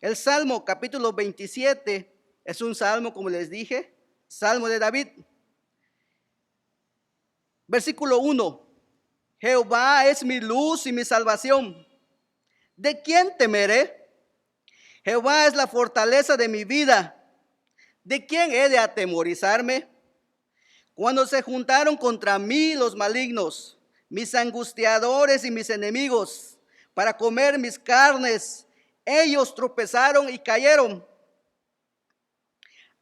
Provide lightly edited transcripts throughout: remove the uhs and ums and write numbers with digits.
El Salmo capítulo 27 es un salmo, como les dije, Salmo de David. Versículo 1. Jehová es mi luz y mi salvación. ¿De quién temeré? Jehová es la fortaleza de mi vida. ¿De quién he de atemorizarme? Cuando se juntaron contra mí los malignos, mis angustiadores y mis enemigos, para comer mis carnes, ellos tropezaron y cayeron.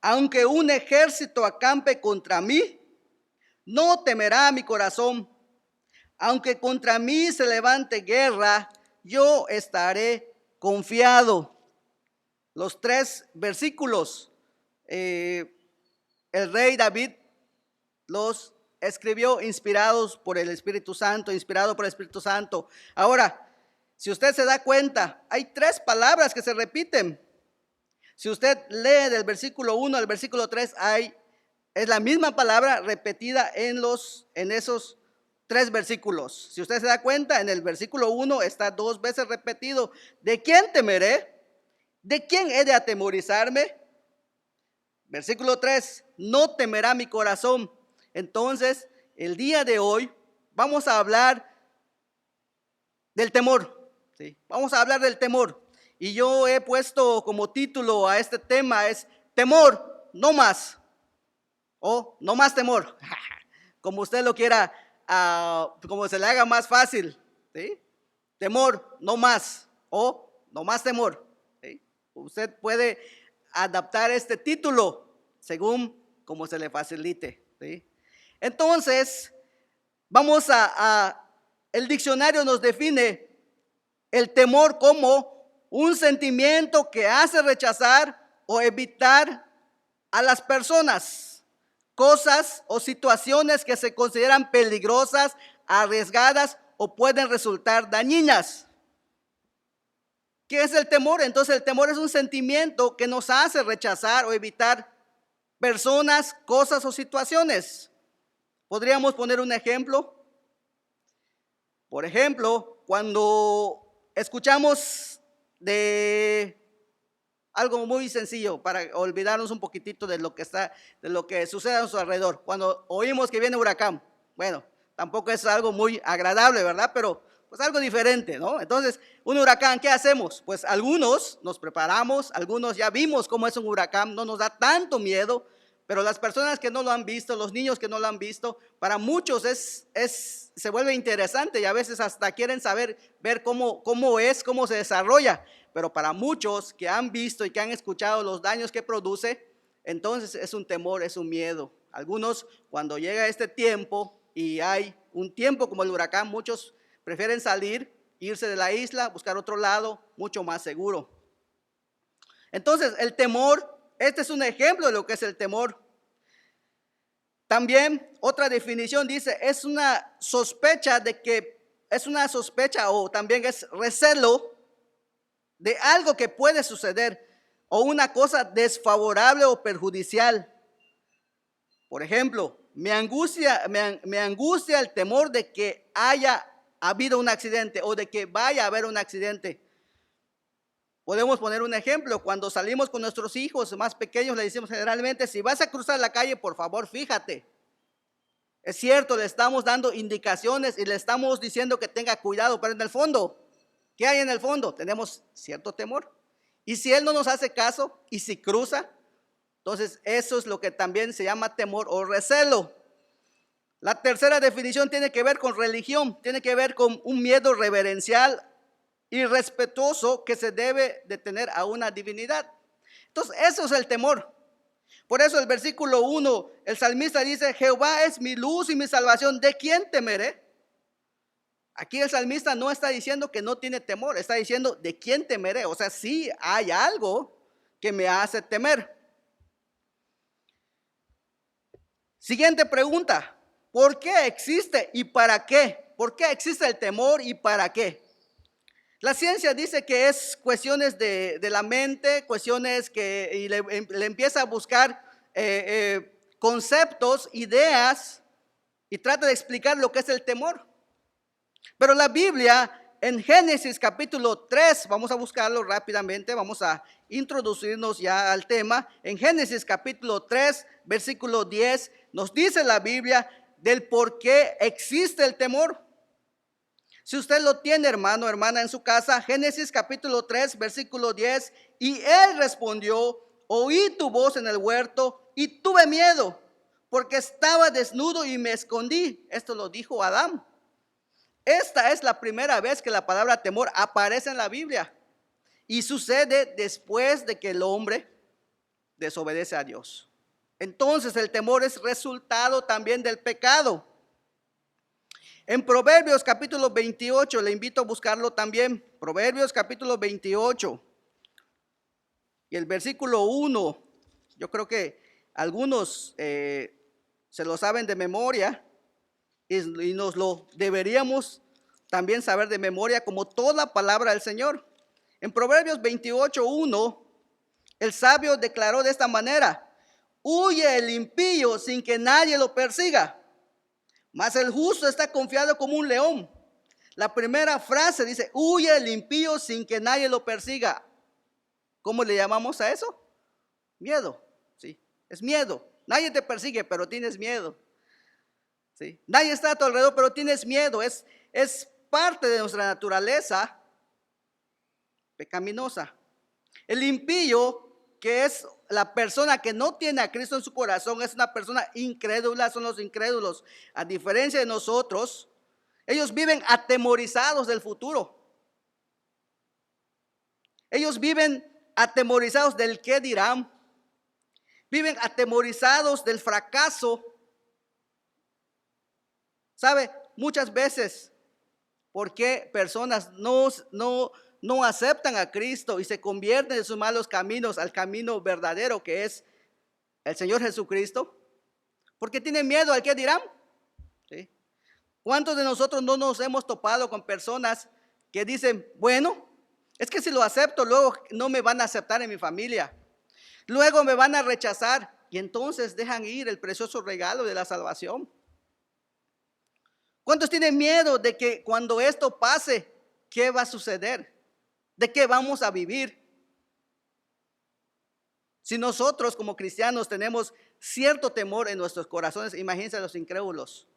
Aunque un ejército acampe contra mí, no temerá mi corazón. Aunque contra mí se levante guerra, yo estaré confiado. Los 3 versículos, el rey David los escribió inspirado por el Espíritu Santo. Ahora, si usted se da cuenta, hay 3 palabras que se repiten. Si usted lee del versículo 1 al versículo 3, es la misma palabra repetida en esos 3 versículos. Si usted se da cuenta, en el versículo 1 está 2 veces repetido: ¿de quién temeré? ¿De quién he de atemorizarme? Versículo 3, no temerá mi corazón. Entonces, el día de hoy vamos a hablar del temor. ¿Sí? Vamos a hablar del temor. Y yo he puesto como título a este tema es temor, no más. O no más temor. Como usted lo quiera, como se le haga más fácil. ¿Sí? Temor, no más. O no más temor. ¿Sí? Usted puede adaptar este título según como se le facilite. ¿Sí? Entonces, el diccionario nos define el temor como un sentimiento que hace rechazar o evitar a las personas, cosas o situaciones que se consideran peligrosas, arriesgadas o pueden resultar dañinas. ¿Qué es el temor? Entonces el temor es un sentimiento que nos hace rechazar o evitar personas, cosas o situaciones. ¿Podríamos poner un ejemplo? Por ejemplo, cuando escuchamos de algo muy sencillo para olvidarnos un poquitito de lo que sucede a nuestro alrededor. Cuando oímos que viene un huracán, bueno, tampoco es algo muy agradable, ¿verdad? Pero pues algo diferente, ¿no? Entonces, un huracán, ¿qué hacemos? Pues algunos nos preparamos, algunos ya vimos cómo es un huracán, no nos da tanto miedo, pero las personas que no lo han visto, los niños que no lo han visto, para muchos se vuelve interesante y a veces hasta quieren ver cómo se desarrolla. Pero para muchos que han visto y que han escuchado los daños que produce, entonces es un temor, es un miedo. Algunos, cuando llega este tiempo y hay un tiempo como el huracán, muchos prefieren salir, irse de la isla, buscar otro lado mucho más seguro. Entonces, el temor, este es un ejemplo de lo que es el temor. También otra definición dice, es una sospecha o también es recelo de algo que puede suceder o una cosa desfavorable o perjudicial. Por ejemplo, me angustia el temor de que haya habido un accidente o de que vaya a haber un accidente. Podemos poner un ejemplo: cuando salimos con nuestros hijos más pequeños, le decimos generalmente, si vas a cruzar la calle, por favor, fíjate. Es cierto, le estamos dando indicaciones y le estamos diciendo que tenga cuidado, pero en el fondo, ¿qué hay en el fondo? Tenemos cierto temor. Y si él no nos hace caso y si cruza, entonces eso es lo que también se llama temor o recelo. La tercera definición tiene que ver con religión, tiene que ver con un miedo reverencial y respetuoso que se debe de tener a una divinidad. Entonces eso es el temor. Por eso el versículo 1, el salmista dice, Jehová es mi luz y mi salvación, ¿de quién temeré? Aquí el salmista no está diciendo que no tiene temor, está diciendo, ¿de quién temeré? O sea, sí hay algo que me hace temer. Siguiente pregunta, ¿por qué existe y para qué? ¿Por qué existe el temor y para qué? La ciencia dice que es cuestiones de la mente, cuestiones y le empieza a buscar conceptos, ideas y trata de explicar lo que es el temor. Pero la Biblia en Génesis capítulo 3, vamos a buscarlo rápidamente, vamos a introducirnos ya al tema. En Génesis capítulo 3, versículo 10, nos dice la Biblia del por qué existe el temor. Si usted lo tiene, hermano, hermana, en su casa, Génesis capítulo 3, versículo 10, y él respondió, oí tu voz en el huerto y tuve miedo, porque estaba desnudo y me escondí. Esto lo dijo Adán. Esta es la primera vez que la palabra temor aparece en la Biblia y sucede después de que el hombre desobedece a Dios. Entonces el temor es resultado también del pecado. En Proverbios capítulo 28, le invito a buscarlo también, Proverbios capítulo 28 y el versículo 1, yo creo que algunos se lo saben de memoria y nos lo deberíamos también saber de memoria como toda palabra del Señor. En Proverbios 28, 1, el sabio declaró de esta manera, huye el impío sin que nadie lo persiga, mas el justo está confiado como un león. La primera frase dice, huye el impío sin que nadie lo persiga. ¿Cómo le llamamos a eso? Miedo, sí, es miedo. Nadie te persigue, pero tienes miedo. ¿Sí? Nadie está a tu alrededor, pero tienes miedo. Es parte de nuestra naturaleza pecaminosa. El impío, que es la persona que no tiene a Cristo en su corazón, es una persona incrédula, son los incrédulos. A diferencia de nosotros, ellos viven atemorizados del futuro. Ellos viven atemorizados del qué dirán. Viven atemorizados del fracaso. ¿Sabe? Muchas veces, ¿por qué personas no aceptan a Cristo y se convierten de sus malos caminos al camino verdadero que es el Señor Jesucristo? Porque tienen miedo al que dirán. ¿Sí? ¿Cuántos de nosotros no nos hemos topado con personas que dicen, bueno, es que si lo acepto luego no me van a aceptar en mi familia, luego me van a rechazar, y entonces dejan ir el precioso regalo de la salvación? ¿Cuántos tienen miedo de que cuando esto pase, qué va a suceder? ¿De qué vamos a vivir? Si nosotros como cristianos tenemos cierto temor en nuestros corazones, imagínense los incrédulos.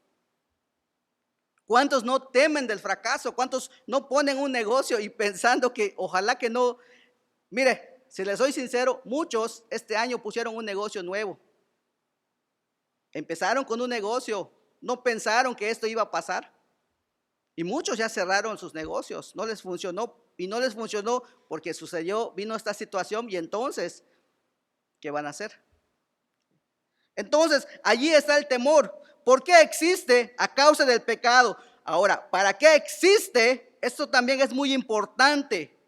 ¿Cuántos no temen del fracaso? ¿Cuántos no ponen un negocio y pensando que ojalá que no? Mire, si les soy sincero, muchos este año pusieron un negocio nuevo. Empezaron con un negocio, no pensaron que esto iba a pasar. Y muchos ya cerraron sus negocios, no les funcionó. Y no les funcionó porque vino esta situación, y entonces, ¿qué van a hacer? Entonces, allí está el temor. ¿Por qué existe? A causa del pecado. Ahora, ¿para qué existe? Esto también es muy importante.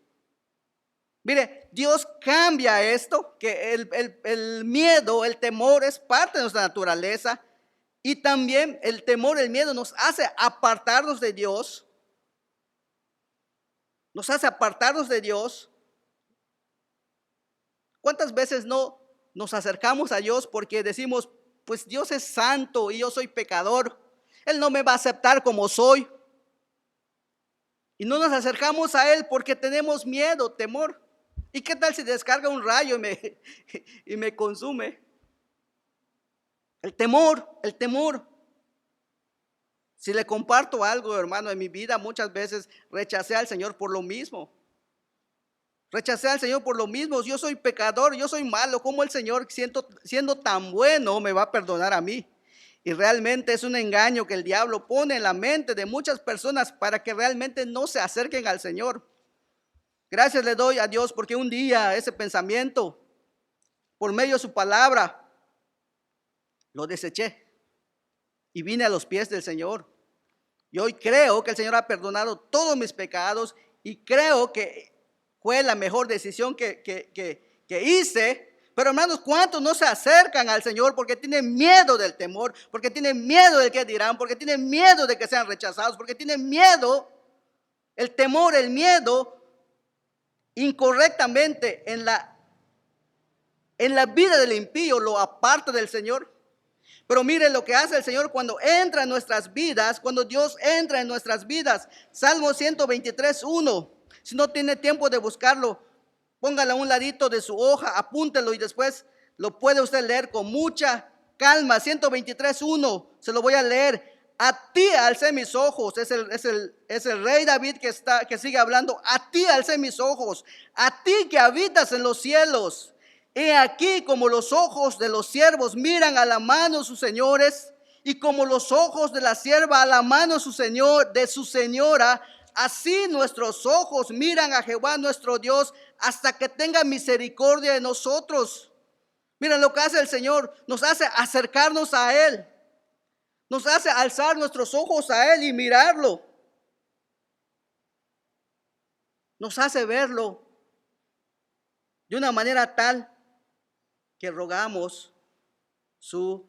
Mire, Dios cambia esto, que el miedo, el temor es parte de nuestra naturaleza. Y también el temor, el miedo nos hace apartarnos de Dios. Nos hace apartarnos de Dios. ¿Cuántas veces no nos acercamos a Dios porque decimos, pues Dios es santo y yo soy pecador, Él no me va a aceptar como soy? Y no nos acercamos a Él porque tenemos miedo, temor. ¿Y qué tal si descarga un rayo y me consume? El temor, el temor. Si le comparto algo, hermano, en mi vida muchas veces rechacé al Señor por lo mismo. Rechacé al Señor por lo mismo. Yo soy pecador, yo soy malo. ¿Cómo el Señor, siendo tan bueno, me va a perdonar a mí? Y realmente es un engaño que el diablo pone en la mente de muchas personas para que realmente no se acerquen al Señor. Gracias le doy a Dios porque un día ese pensamiento, por medio de su palabra, lo deseché y vine a los pies del Señor. Y hoy creo que el Señor ha perdonado todos mis pecados y creo que fue la mejor decisión que hice. Pero hermanos, ¿cuántos no se acercan al Señor porque tienen miedo del temor, porque tienen miedo del que dirán, porque tienen miedo de que sean rechazados, porque tienen miedo, el temor, el miedo, incorrectamente en la vida del impío lo aparta del Señor? Pero mire lo que hace el Señor cuando entra en nuestras vidas, cuando Dios entra en nuestras vidas. Salmo 123:1. Si no tiene tiempo de buscarlo, póngalo a un ladito de su hoja, apúntelo y después lo puede usted leer con mucha calma. 123:1, se lo voy a leer. A ti alcé mis ojos. Es el rey David que sigue hablando. A ti alcé mis ojos, a ti que habitas en los cielos. He aquí como los ojos de los siervos miran a la mano de sus señores, y como los ojos de la sierva a la mano de su señora, así nuestros ojos miran a Jehová nuestro Dios, hasta que tenga misericordia de nosotros. Miren lo que hace el Señor, nos hace acercarnos a Él, nos hace alzar nuestros ojos a Él y mirarlo, nos hace verlo de una manera tal que rogamos su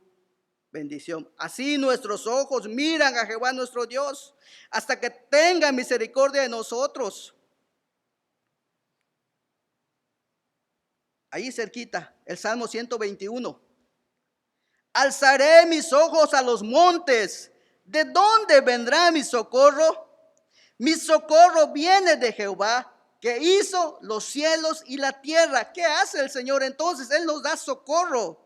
bendición. Así nuestros ojos miran a Jehová nuestro Dios, hasta que tenga misericordia de nosotros. Ahí cerquita, el Salmo 121. Alzaré mis ojos a los montes. ¿De dónde vendrá mi socorro? Mi socorro viene de Jehová, que hizo los cielos y la tierra. ¿Qué hace el Señor entonces? Él nos da socorro.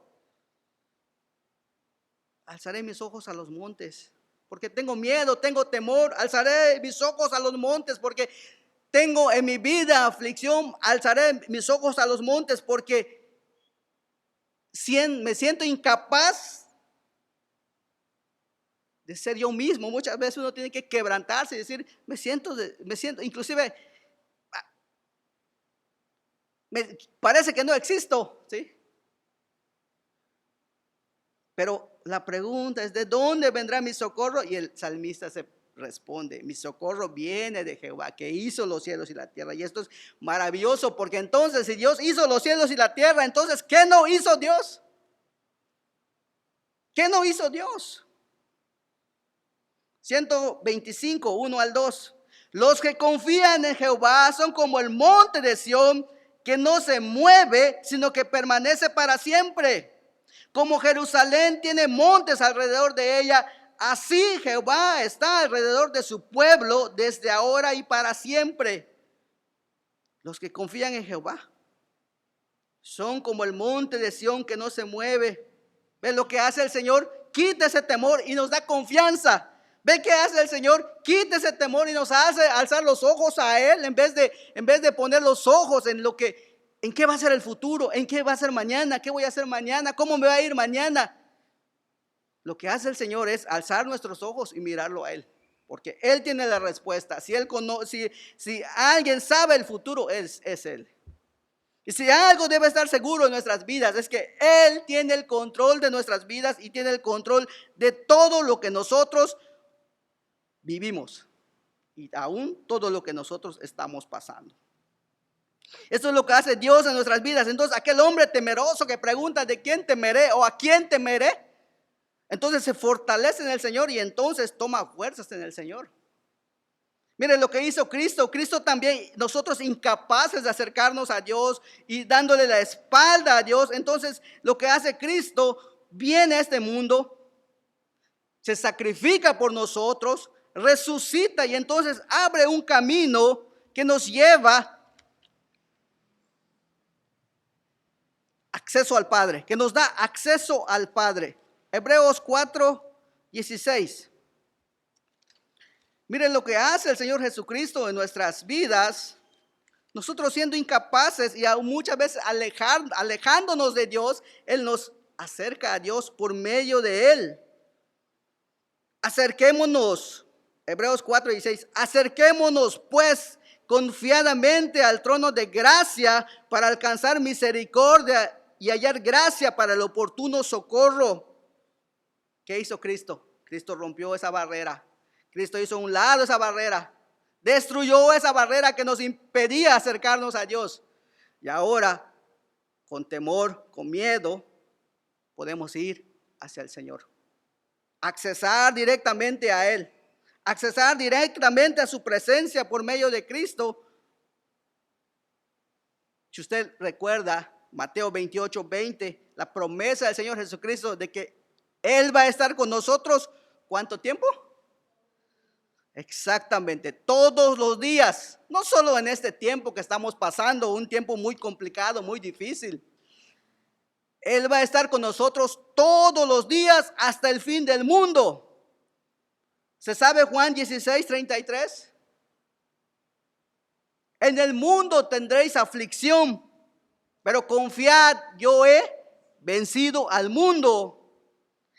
Alzaré mis ojos a los montes, porque tengo miedo, tengo temor. Alzaré mis ojos a los montes, porque tengo en mi vida aflicción. Alzaré mis ojos a los montes, porque me siento incapaz de ser yo mismo. Muchas veces uno tiene que quebrantarse y decir, me siento, inclusive me parece que no existo, ¿sí? Pero la pregunta es, ¿de dónde vendrá mi socorro? Y el salmista se responde, mi socorro viene de Jehová, que hizo los cielos y la tierra. Y esto es maravilloso, porque entonces si Dios hizo los cielos y la tierra, entonces ¿qué no hizo Dios? ¿Qué no hizo Dios? 125, 1 al 2. Los que confían en Jehová son como el monte de Sión, que no se mueve, sino que permanece para siempre. Como Jerusalén tiene montes alrededor de ella, así Jehová está alrededor de su pueblo desde ahora y para siempre. Los que confían en Jehová son como el monte de Sión que no se mueve. ¿Ven lo que hace el Señor? Quita ese temor y nos da confianza. ¿Ve qué hace el Señor? Quita ese temor y nos hace alzar los ojos a Él, en vez de poner los ojos en qué va a ser el futuro, en qué va a ser mañana, qué voy a hacer mañana, cómo me va a ir mañana. Lo que hace el Señor es alzar nuestros ojos y mirarlo a Él, porque Él tiene la respuesta. Si alguien sabe el futuro, es Él. Y si algo debe estar seguro en nuestras vidas, es que Él tiene el control de nuestras vidas y tiene el control de todo lo que nosotros vivimos y aún todo lo que nosotros estamos pasando. Esto es lo que hace Dios en nuestras vidas. Entonces aquel hombre temeroso que pregunta, ¿de quién temeré o a quién temeré? Entonces se fortalece en el Señor y entonces toma fuerzas en el Señor. Miren lo que hizo Cristo. Cristo también, nosotros incapaces de acercarnos a Dios y dándole la espalda a Dios. Entonces lo que hace Cristo, viene a este mundo, se sacrifica por nosotros, resucita y entonces abre un camino que nos lleva acceso al Padre, que nos da acceso al Padre. Hebreos 4:16. Miren lo que hace el Señor Jesucristo en nuestras vidas. Nosotros siendo incapaces y aún muchas veces alejándonos de Dios, Él nos acerca a Dios por medio de Él. Acerquémonos, Hebreos 4:16, acerquémonos pues confiadamente al trono de gracia para alcanzar misericordia y hallar gracia para el oportuno socorro. ¿Qué hizo Cristo? Cristo rompió esa barrera. Cristo hizo a un lado esa barrera. Destruyó esa barrera que nos impedía acercarnos a Dios. Y ahora, con temor, con miedo, podemos ir hacia el Señor. Accesar directamente a Él. Accesar directamente a su presencia por medio de Cristo. Si usted recuerda Mateo 28:20, la promesa del Señor Jesucristo de que Él va a estar con nosotros, ¿cuánto tiempo? Exactamente, todos los días, no solo en este tiempo que estamos pasando, un tiempo muy complicado, muy difícil. Él va a estar con nosotros todos los días hasta el fin del mundo. ¿Se sabe Juan 16:33? En el mundo tendréis aflicción, pero confiad, yo he vencido al mundo.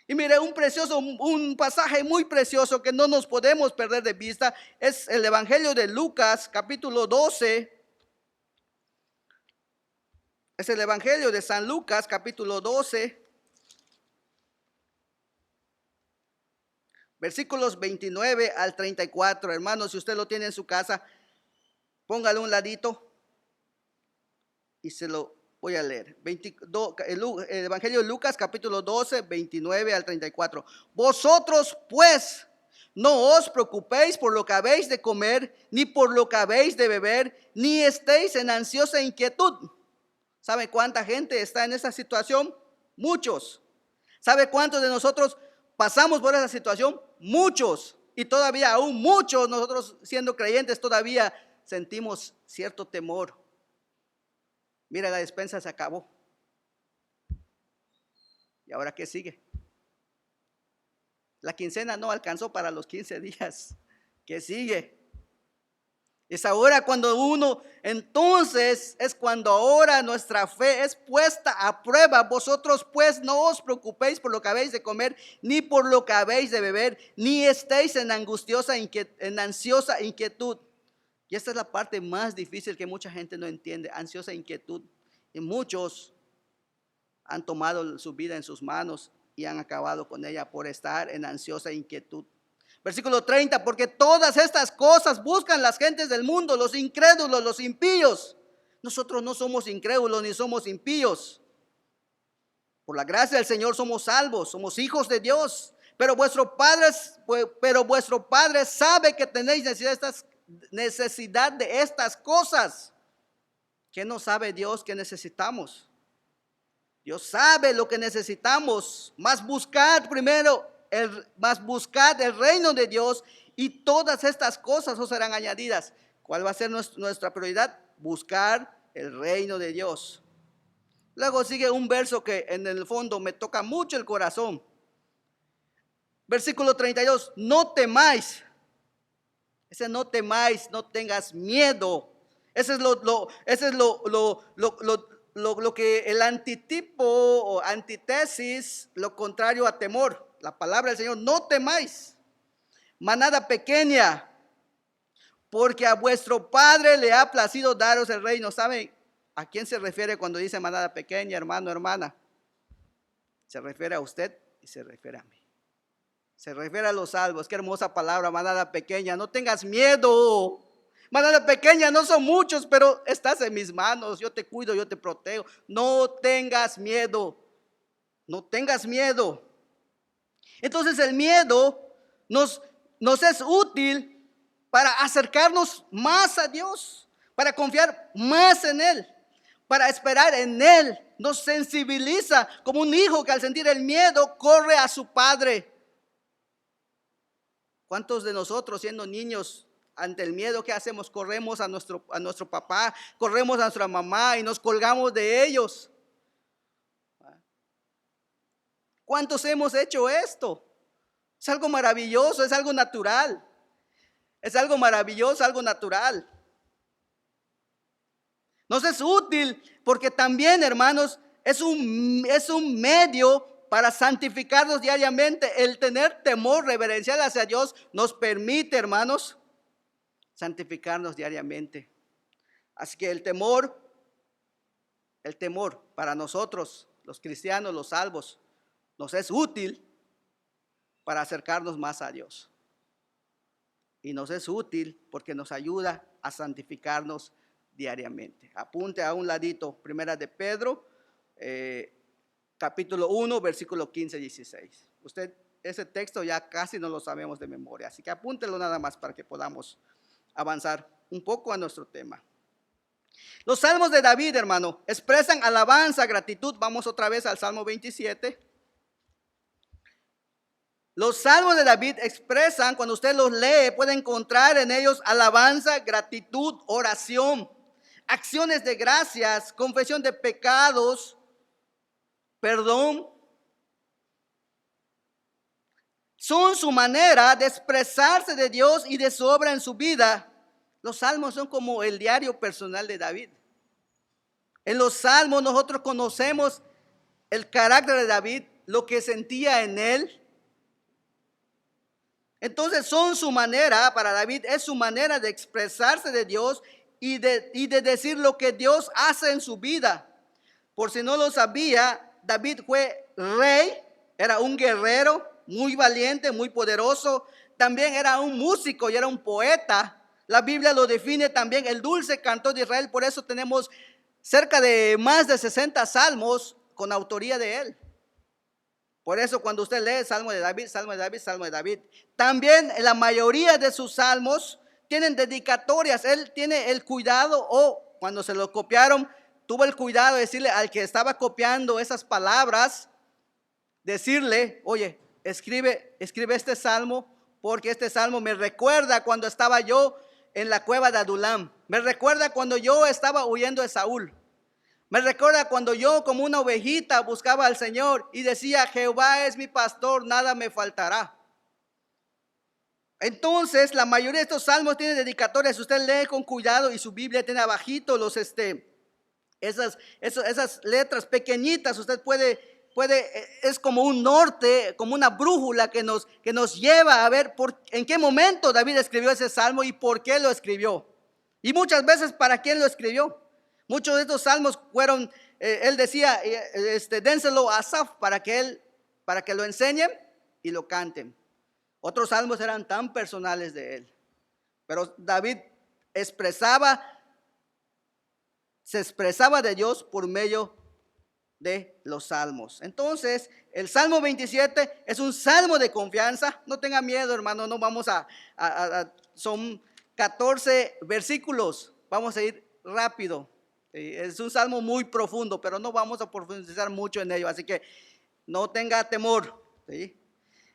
Y mire, un pasaje muy precioso que no nos podemos perder de vista es el Evangelio de Lucas, capítulo 12. Es el Evangelio de San Lucas, capítulo 12, versículos 29 al 34. Hermanos, si usted lo tiene en su casa, póngale un ladito y se lo voy a leer. El Evangelio de Lucas, capítulo 12, 29 al 34. Vosotros pues no os preocupéis por lo que habéis de comer, ni por lo que habéis de beber, ni estéis en ansiosa inquietud. ¿Sabe cuánta gente está en esa situación? Muchos. ¿Sabe cuántos de nosotros pasamos por esa situación? Muchos. Y todavía aún muchos, nosotros siendo creyentes, todavía sentimos cierto temor. Mira, la despensa se acabó. ¿Y ahora qué sigue? La quincena no alcanzó para los 15 días. ¿Qué sigue? Es ahora cuando entonces es cuando ahora nuestra fe es puesta a prueba. Vosotros pues no os preocupéis por lo que habéis de comer, ni por lo que habéis de beber, ni estéis en ansiosa inquietud. Y esta es la parte más difícil que mucha gente no entiende, ansiosa inquietud. Y muchos han tomado su vida en sus manos y han acabado con ella por estar en ansiosa inquietud. Versículo 30, porque todas estas cosas buscan las gentes del mundo, los incrédulos, los impíos. Nosotros no somos incrédulos ni somos impíos. Por la gracia del Señor somos salvos, somos hijos de Dios. Pero vuestro Padre sabe que tenéis necesidad de estas cosas. ¿Qué no sabe Dios que necesitamos? Dios sabe lo que necesitamos. Mas buscad el reino de Dios y todas estas cosas os serán añadidas. ¿Cuál va a ser nuestra prioridad? Buscar el reino de Dios. Luego sigue un verso que en el fondo me toca mucho el corazón. Versículo 32, no temáis. Ese no temáis, no tengas miedo. Ese es lo que el antitipo o antítesis, lo contrario a temor. La palabra del Señor, no temáis, manada pequeña, porque a vuestro Padre le ha placido daros el reino. ¿Saben a quién se refiere cuando dice manada pequeña, hermano, hermana? Se refiere a usted y se refiere a mí. Se refiere a los salvos. Qué hermosa palabra, manada pequeña. No tengas miedo. Manada pequeña, no son muchos, pero estás en mis manos. Yo te cuido, yo te protejo. No tengas miedo. No tengas miedo. Entonces el miedo nos es útil para acercarnos más a Dios, para confiar más en Él, para esperar en Él. Nos sensibiliza como un hijo que al sentir el miedo corre a su padre. ¿Cuántos de nosotros siendo niños ante el miedo qué hacemos? Corremos a nuestro papá, corremos a nuestra mamá y nos colgamos de ellos. ¿Cuántos hemos hecho esto? Es algo maravilloso, es algo natural. Es algo maravilloso, algo natural. Nos es útil porque también, hermanos, es un medio para santificarnos diariamente. El tener temor reverencial hacia Dios nos permite, hermanos, santificarnos diariamente. Así que el temor para nosotros, los cristianos, los salvos, nos es útil para acercarnos más a Dios. Y nos es útil porque nos ayuda a santificarnos diariamente. Apunte a un ladito, Primera de Pedro, capítulo 1, versículo 15-16. Usted, ese texto ya casi no lo sabemos de memoria, así que apúntelo nada más para que podamos avanzar un poco a nuestro tema. Los salmos de David, hermano, expresan alabanza, gratitud. Vamos otra vez al Salmo 27. Los salmos de David expresan, cuando usted los lee, puede encontrar en ellos alabanza, gratitud, oración, acciones de gracias, confesión de pecados, perdón. Son su manera de expresarse de Dios y de su obra en su vida. Los salmos son como el diario personal de David. En los salmos nosotros conocemos el carácter de David, lo que sentía en él. Entonces son su manera, para David es su manera de expresarse de Dios y de decir lo que Dios hace en su vida. Por si no lo sabía, David fue rey, era un guerrero muy valiente, muy poderoso. También era un músico y era un poeta. La Biblia lo define también el dulce cantor de Israel. Por eso tenemos cerca de más de 60 salmos con autoría de él. Por eso cuando usted lee Salmo de David, Salmo de David, Salmo de David, también la mayoría de sus salmos tienen dedicatorias. Él tiene el cuidado, o cuando se lo copiaron, tuvo el cuidado de decirle al que estaba copiando esas palabras, decirle, oye, escribe este salmo, porque este salmo me recuerda cuando estaba yo en la cueva de Adulam. Me recuerda cuando yo estaba huyendo de Saúl. Me recuerda cuando yo como una ovejita buscaba al Señor y decía, Jehová es mi pastor, nada me faltará. Entonces, la mayoría de estos salmos tienen dedicatorias. Usted lee con cuidado y su Biblia tiene abajito esas letras pequeñitas. Usted puede, es como un norte, como una brújula que nos lleva a ver en qué momento David escribió ese salmo y por qué lo escribió. Y muchas veces para quién lo escribió. Muchos de estos salmos fueron, él decía, dénselo a Asaf para que lo enseñen y lo canten. Otros salmos eran tan personales de él. Pero David se expresaba de Dios por medio de los salmos. Entonces, el Salmo 27 es un salmo de confianza. No tenga miedo, hermano, no vamos son 14 versículos. Vamos a ir rápido. Es un salmo muy profundo, pero no vamos a profundizar mucho en ello, así que no tenga temor. ¿Sí?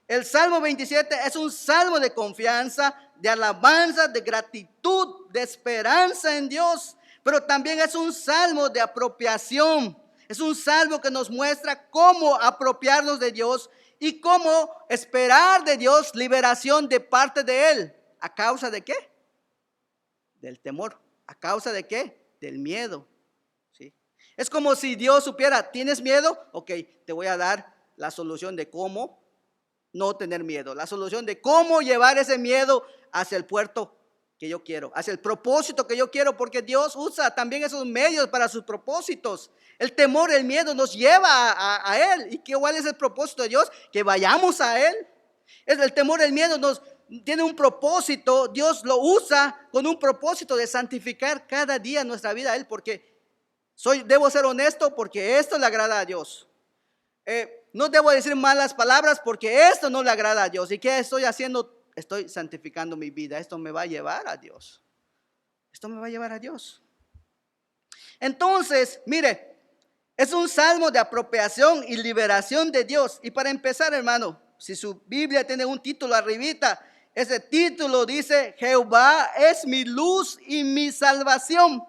El Salmo 27 es un salmo de confianza, de alabanza, de gratitud, de esperanza en Dios, pero también es un salmo de apropiación. Es un salmo que nos muestra cómo apropiarnos de Dios y cómo esperar de Dios liberación de parte de Él. ¿A causa de qué? Del temor. ¿A causa de qué? Del miedo. ¿Sí? Es como si Dios supiera, ¿tienes miedo? Ok, te voy a dar la solución de cómo no tener miedo, la solución de cómo llevar ese miedo hacia el puerto que yo quiero, hacia el propósito que yo quiero, porque Dios usa también esos medios para sus propósitos. El temor, el miedo nos lleva a Él. ¿Y cuál es el propósito de Dios? Que vayamos a Él. El temor, el miedo tiene un propósito. Dios lo usa con un propósito de santificar cada día nuestra vida a Él, porque debo ser honesto, porque esto le agrada a Dios. No debo decir malas palabras porque esto no le agrada a Dios. ¿Y qué estoy haciendo? Estoy santificando mi vida. Esto me va a llevar a Dios. Esto me va a llevar a Dios. Entonces, mire, es un salmo de apropiación y liberación de Dios. Y para empezar, hermano, si su Biblia tiene un título arribita, ese título dice, Jehová es mi luz y mi salvación.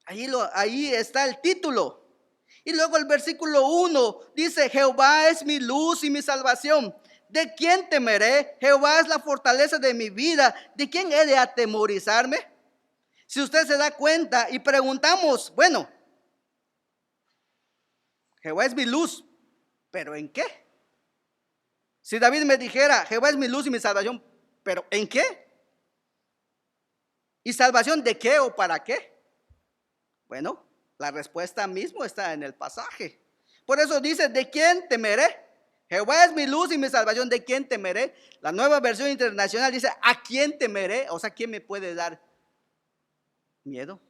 Ahí está el título. Y luego el versículo 1 dice, Jehová es mi luz y mi salvación. ¿De quién temeré? Jehová es la fortaleza de mi vida. ¿De quién he de atemorizarme? Si usted se da cuenta y preguntamos, bueno, Jehová es mi luz, ¿pero en qué? Si David me dijera, Jehová es mi luz y mi salvación, ¿pero en qué? ¿Y salvación de qué o para qué? Bueno, la respuesta mismo está en el pasaje. Por eso dice, ¿de quién temeré? Jehová es mi luz y mi salvación, ¿de quién temeré? La Nueva Versión Internacional dice, ¿a quién temeré? O sea, ¿quién me puede dar miedo?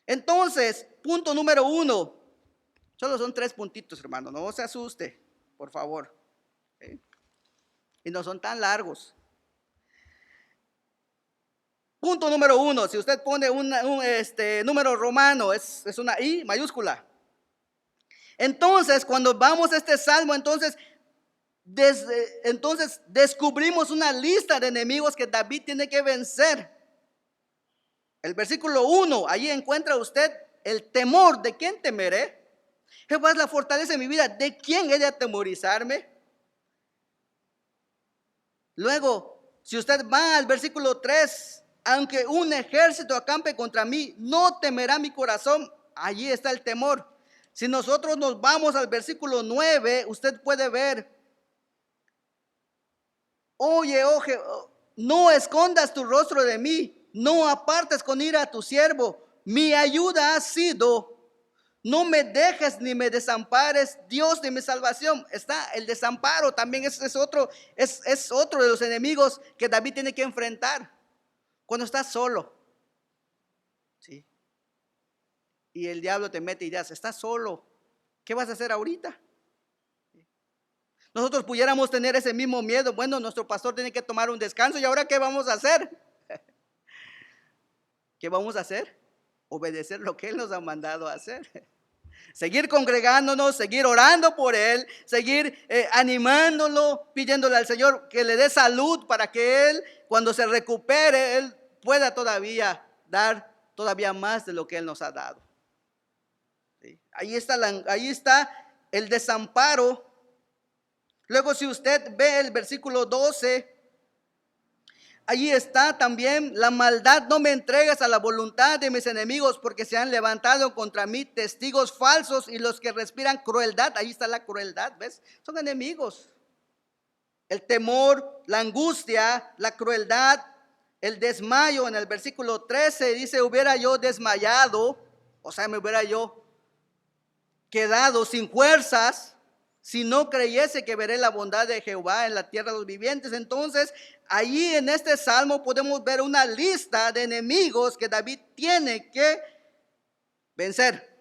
Entonces, punto número 1. Solo son 3 puntitos, hermano. No se asuste, por favor. ¿Sí? Y no son tan largos. Punto número 1. Si usted pone un número romano, es una I mayúscula. Entonces, cuando vamos a este salmo, entonces descubrimos una lista de enemigos que David tiene que vencer. El versículo 1, allí encuentra usted el temor. ¿De quién temeré? Jehová es la fortaleza de mi vida. ¿De quién he de atemorizarme? Luego, si usted va al versículo 3, aunque un ejército acampe contra mí, no temerá mi corazón. Allí está el temor. Si nosotros nos vamos al versículo 9, usted puede ver: oye, no escondas tu rostro de mí, no apartes con ira a tu siervo. Mi ayuda ha sido, no me dejes ni me desampares, Dios de mi salvación. Está el desamparo, también es otro de los enemigos que David tiene que enfrentar cuando está solo. ¿Sí? Y el diablo te mete ideas: estás solo, ¿qué vas a hacer ahorita? Nosotros pudiéramos tener ese mismo miedo. Bueno, nuestro pastor tiene que tomar un descanso, ¿y ahora qué vamos a hacer? ¿Qué vamos a hacer? Obedecer lo que Él nos ha mandado a hacer. Seguir congregándonos, seguir orando por Él, seguir animándolo, pidiéndole al Señor que le dé salud para que Él, cuando se recupere, Él pueda todavía dar todavía más de lo que Él nos ha dado. ¿Sí? Ahí está el desamparo. Luego, si usted ve el versículo 12, allí está también: la maldad no me entregues a la voluntad de mis enemigos, porque se han levantado contra mí testigos falsos y los que respiran crueldad. Ahí está la crueldad, ¿ves? Son enemigos. El temor, la angustia, la crueldad, el desmayo. En el versículo 13 dice: hubiera yo desmayado, o sea, me hubiera yo quedado sin fuerzas, si no creyese que veré la bondad de Jehová en la tierra de los vivientes. Entonces, allí en este salmo podemos ver una lista de enemigos que David tiene que vencer.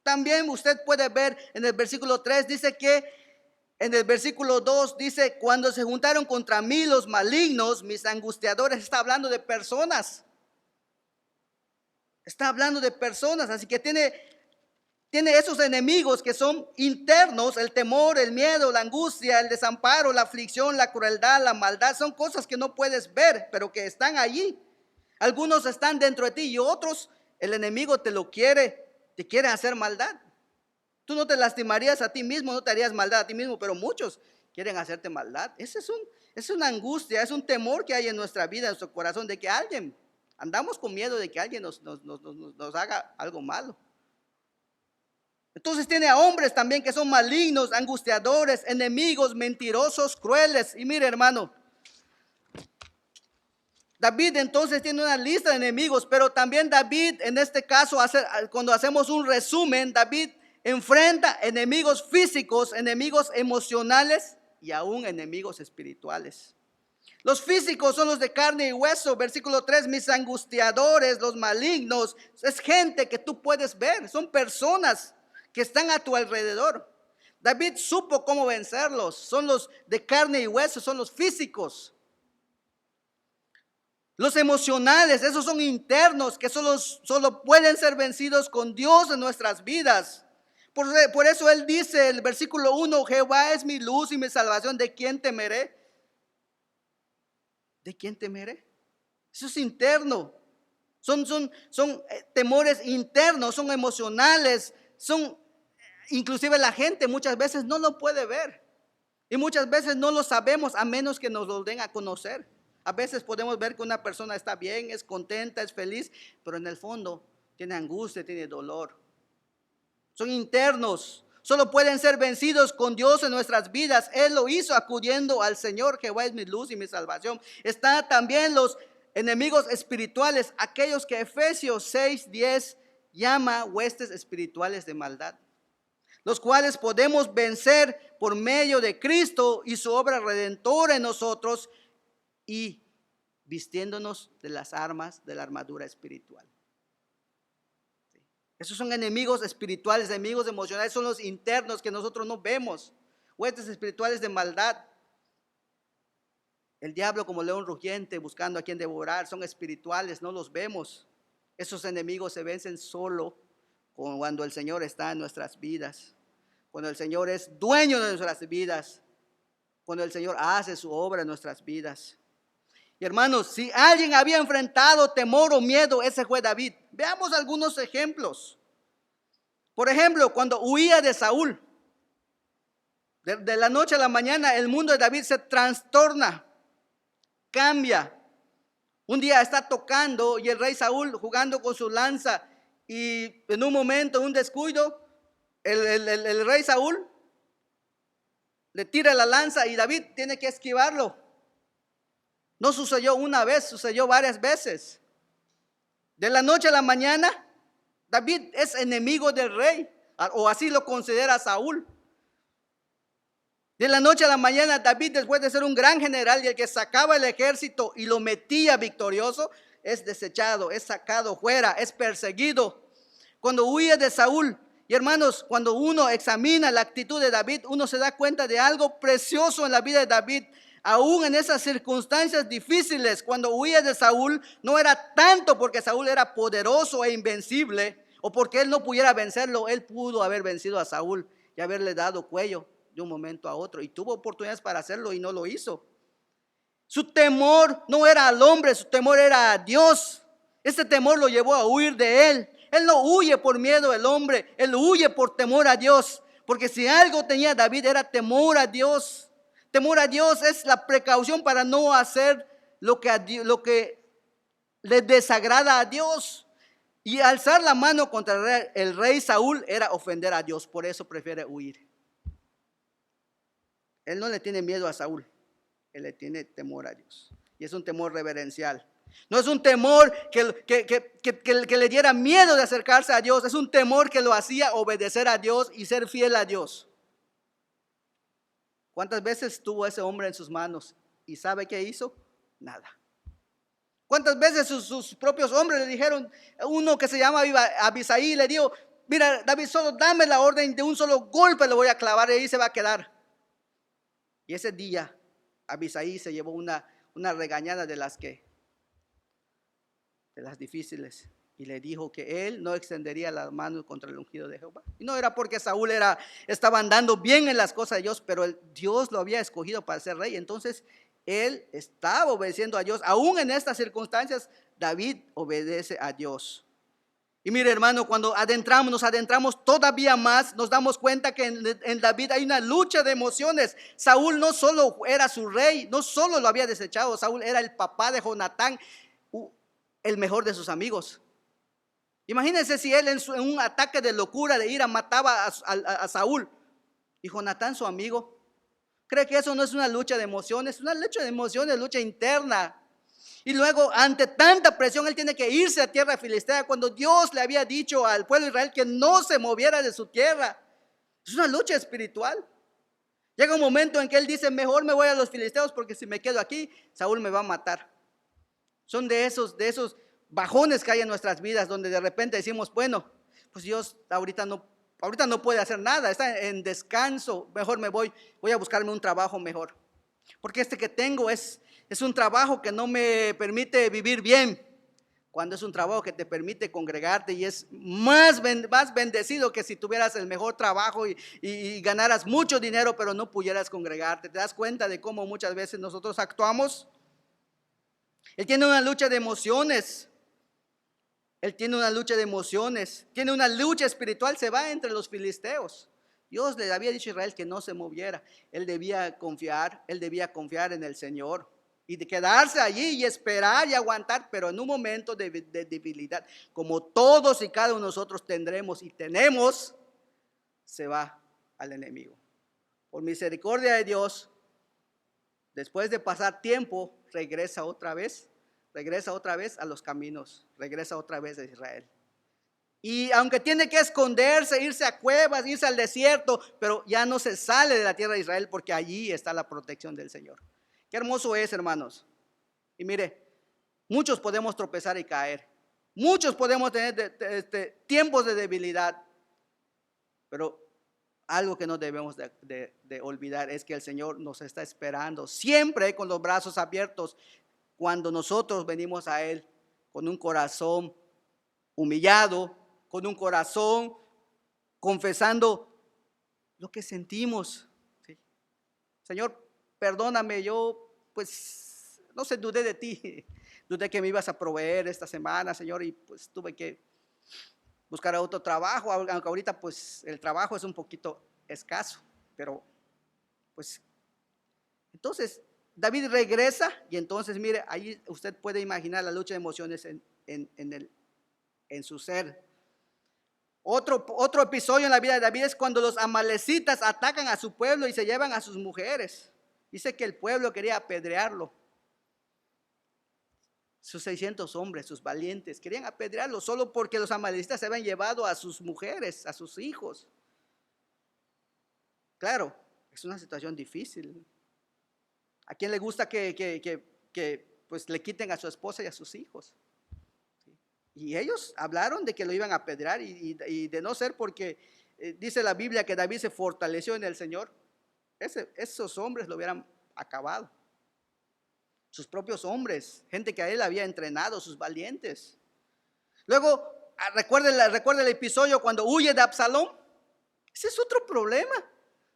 También usted puede ver en el versículo 3, dice que en el versículo 2 dice: cuando se juntaron contra mí los malignos, mis angustiadores. Está hablando de personas. Está hablando de personas, así que tiene esos enemigos que son internos: el temor, el miedo, la angustia, el desamparo, la aflicción, la crueldad, la maldad. Son cosas que no puedes ver, pero que están allí. Algunos están dentro de ti y otros, el enemigo te quiere hacer maldad. Tú no te lastimarías a ti mismo, no te harías maldad a ti mismo, pero muchos quieren hacerte maldad. Es una angustia, es un temor que hay en nuestra vida, en nuestro corazón, de que andamos con miedo de que alguien nos haga algo malo. Entonces tiene a hombres también que son malignos, angustiadores, enemigos, mentirosos, crueles. Y mire, hermano, David entonces tiene una lista de enemigos, pero también David, en este caso, cuando hacemos un resumen, David enfrenta enemigos físicos, enemigos emocionales y aún enemigos espirituales. Los físicos son los de carne y hueso. Versículo 3: mis angustiadores, los malignos, es gente que tú puedes ver, son personas que están a tu alrededor. David supo cómo vencerlos. Son los de carne y hueso, son los físicos. Los emocionales, esos son internos, que solo pueden ser vencidos con Dios en nuestras vidas. Por eso él dice, el versículo 1: Jehová es mi luz y mi salvación, ¿de quién temeré? ¿De quién temeré? Eso es interno. Son temores internos, son emocionales, inclusive la gente muchas veces no lo puede ver. Y muchas veces no lo sabemos a menos que nos lo den a conocer. A veces podemos ver que una persona está bien, es contenta, es feliz, pero en el fondo tiene angustia, tiene dolor. Son internos. Solo pueden ser vencidos con Dios en nuestras vidas. Él lo hizo acudiendo al Señor. Jehová es mi luz y mi salvación. Están también los enemigos espirituales, aquellos que Efesios 6:10 llama huestes espirituales de maldad, los cuales podemos vencer por medio de Cristo y su obra redentora en nosotros, y vistiéndonos de las armas de la armadura espiritual. Esos son enemigos espirituales, enemigos emocionales, son los internos que nosotros no vemos. Huestes espirituales de maldad. El diablo, como león rugiente, buscando a quien devorar, son espirituales, no los vemos. Esos enemigos se vencen solo cuando el Señor está en nuestras vidas. cuando el Señor es dueño de nuestras vidas, cuando el Señor hace su obra en nuestras vidas. Y hermanos, si alguien había enfrentado temor o miedo, ese fue David. Veamos algunos ejemplos. Por ejemplo, cuando huía de Saúl, de la noche a la mañana, el mundo de David se trastorna, cambia. Un día está tocando y el rey Saúl jugando con su lanza, y en un momento, un descuido, el rey Saúl le tira la lanza y David tiene que esquivarlo. No sucedió una vez, sucedió varias veces. De la noche a la mañana, David es enemigo del rey, o así lo considera Saúl. De la noche a la mañana, David, después de ser un gran general y el que sacaba el ejército y lo metía victorioso, es desechado, es sacado fuera, es perseguido. Cuando huye de Saúl, y hermanos, cuando uno examina la actitud de David, uno se da cuenta de algo precioso en la vida de David. Aún en esas circunstancias difíciles, cuando huía de Saúl, no era tanto porque Saúl era poderoso e invencible, o porque él no pudiera vencerlo. Él pudo haber vencido a Saúl y haberle dado cuello de un momento a otro, y tuvo oportunidades para hacerlo y no lo hizo. Su temor no era al hombre, su temor era a Dios. Este temor lo llevó a huir de él. Él no huye por miedo al hombre, él huye por temor a Dios. Porque si algo tenía David era temor a Dios. Temor a Dios es la precaución para no hacer lo que le desagrada a Dios. Y alzar la mano contra el rey Saúl era ofender a Dios, por eso prefiere huir. Él no le tiene miedo a Saúl, él le tiene temor a Dios. Y es un temor reverencial. No es un temor que le diera miedo de acercarse a Dios. Es un temor que lo hacía obedecer a Dios y ser fiel a Dios. ¿Cuántas veces tuvo ese hombre en sus manos y sabe qué hizo? Nada. ¿Cuántas veces sus propios hombres le dijeron, uno que se llama Abisai le dijo, mira David, solo dame la orden, de un solo golpe le voy a clavar y ahí se va a quedar? Y ese día Abisai se llevó una regañada de las difíciles, y le dijo que él no extendería las manos contra el ungido de Jehová. Y no era porque Saúl estaba andando bien en las cosas de Dios, pero Dios lo había escogido para ser rey. Entonces él estaba obedeciendo a Dios. Aún en estas circunstancias, David obedece a Dios. Y mire, hermano, cuando nos adentramos todavía más, nos damos cuenta que en David hay una lucha de emociones. Saúl no solo era su rey, no solo lo había desechado, Saúl era el papá de Jonatán, el mejor de sus amigos. Imagínense si él en un ataque de locura, de ira, mataba a Saúl, y Jonatán, su amigo. ¿Cree que eso no es una lucha de emociones? Es una lucha de emociones, lucha interna. Y luego, ante tanta presión, él tiene que irse a tierra filistea cuando Dios le había dicho al pueblo de Israel que no se moviera de su tierra. Es una lucha espiritual. Llega un momento en que él dice, mejor me voy a los filisteos porque si me quedo aquí, Saúl me va a matar. Son de esos bajones que hay en nuestras vidas, donde de repente decimos, bueno, pues Dios ahorita no puede hacer nada, está en descanso, mejor voy a buscarme un trabajo mejor. Porque este que tengo es un trabajo que no me permite vivir bien. Cuando es un trabajo que te permite congregarte y es más bendecido que si tuvieras el mejor trabajo y ganaras mucho dinero, pero no pudieras congregarte. ¿Te das cuenta de cómo muchas veces nosotros actuamos? Él tiene una lucha de emociones. Tiene una lucha espiritual. Se va entre los filisteos. Dios le había dicho a Israel que no se moviera. Él debía confiar en el Señor y de quedarse allí y esperar y aguantar, pero en un momento de debilidad, como todos y cada uno de nosotros tendremos y tenemos, se va al enemigo. Por misericordia de Dios, después de pasar tiempo, regresa otra vez a los caminos, regresa otra vez a Israel. Y aunque tiene que esconderse, irse a cuevas, irse al desierto, pero ya no se sale de la tierra de Israel porque allí está la protección del Señor. Qué hermoso es, hermanos. Y mire, muchos podemos tropezar y caer. Muchos podemos tener tiempos de debilidad. Pero algo que no debemos de olvidar es que el Señor nos está esperando siempre con los brazos abiertos cuando nosotros venimos a Él con un corazón humillado, con un corazón confesando lo que sentimos. ¿Sí? Señor, perdóname, yo pues no sé, dudé de ti, dudé que me ibas a proveer esta semana, Señor, y pues tuve que buscar otro trabajo, aunque ahorita pues el trabajo es un poquito escaso, pero pues entonces David regresa y entonces mire, ahí usted puede imaginar la lucha de emociones en su ser. Otro episodio en la vida de David es cuando los amalecitas atacan a su pueblo y se llevan a sus mujeres. Dice que el pueblo quería apedrearlo. Sus 600 hombres, sus valientes, querían apedrearlo solo porque los amalecitas se habían llevado a sus mujeres, a sus hijos. Claro, es una situación difícil. ¿A quién le gusta que pues le quiten a su esposa y a sus hijos? Y ellos hablaron de que lo iban a apedrear y de no ser porque dice la Biblia que David se fortaleció en el Señor, esos hombres lo hubieran acabado. Sus propios hombres, gente que a él había entrenado, sus valientes. Luego, recuerda el episodio cuando huye de Absalón. Ese es otro problema.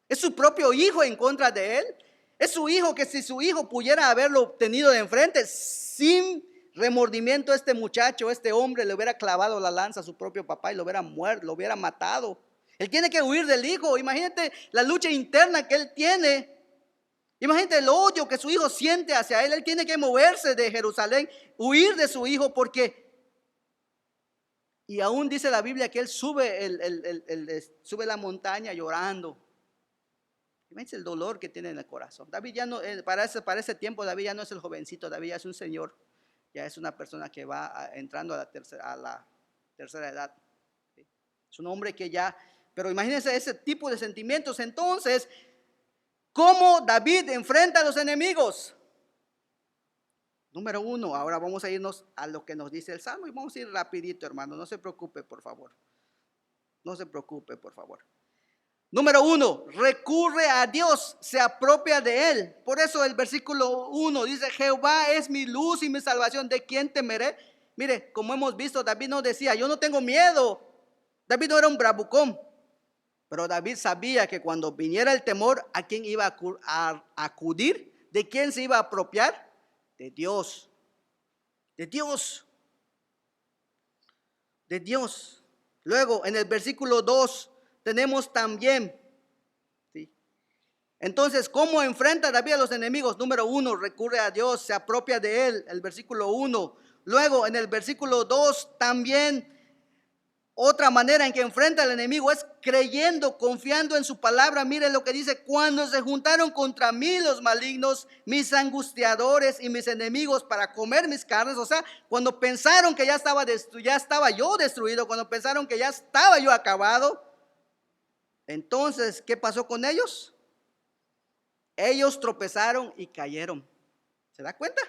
Es su propio hijo en contra de él. Es su hijo que si su hijo pudiera haberlo tenido de enfrente, sin remordimiento, este muchacho, este hombre le hubiera clavado la lanza a su propio papá y lo hubiera muerto, lo hubiera matado. Él tiene que huir del hijo. Imagínate la lucha interna que él tiene. Imagínate el odio que su hijo siente hacia él. Él tiene que moverse de Jerusalén, huir de su hijo porque, y aún dice la Biblia que él sube la montaña llorando. Imagínate el dolor que tiene en el corazón. David ya no, para ese tiempo David ya no es el jovencito, David ya es un señor, ya es una persona que va entrando a la tercera edad. Es un hombre que ya, pero imagínense ese tipo de sentimientos. Entonces, ¿cómo David enfrenta a los enemigos? Número 1, ahora vamos a irnos a lo que nos dice el Salmo y vamos a ir rapidito, hermano, no se preocupe, por favor. No se preocupe, por favor. Número 1, recurre a Dios, se apropia de él. Por eso el versículo 1 dice, Jehová es mi luz y mi salvación, ¿de quién temeré? Mire, como hemos visto, David no decía, yo no tengo miedo. David no era un bravucón. Pero David sabía que cuando viniera el temor, ¿a quién iba a acudir? ¿De quién se iba a apropiar? De Dios. De Dios. De Dios. Luego, en el versículo 2, tenemos también, ¿sí? Entonces, ¿cómo enfrenta David a los enemigos? Número 1, recurre a Dios, se apropia de él, el versículo 1. Luego, en el versículo 2, también otra manera en que enfrenta al enemigo es creyendo, confiando en su palabra. Miren lo que dice, cuando se juntaron contra mí los malignos, mis angustiadores y mis enemigos para comer mis carnes. O sea, cuando pensaron que ya estaba yo destruido, cuando pensaron que ya estaba yo acabado, entonces, ¿qué pasó con ellos? Ellos tropezaron y cayeron. ¿Se da cuenta?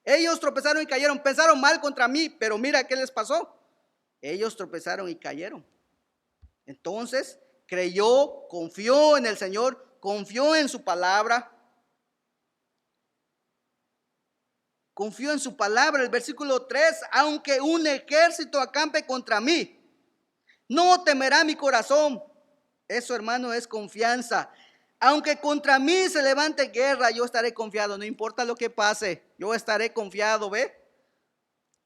Ellos tropezaron y cayeron, pensaron mal contra mí, pero mira qué les pasó. Ellos tropezaron y cayeron. Entonces creyó, confió en el Señor, confió en su palabra. Confió en su palabra. El versículo 3, aunque un ejército acampe contra mí, no temerá mi corazón. Eso, hermano, es confianza. Aunque contra mí se levante guerra, yo estaré confiado. No importa lo que pase, yo estaré confiado, ¿ve?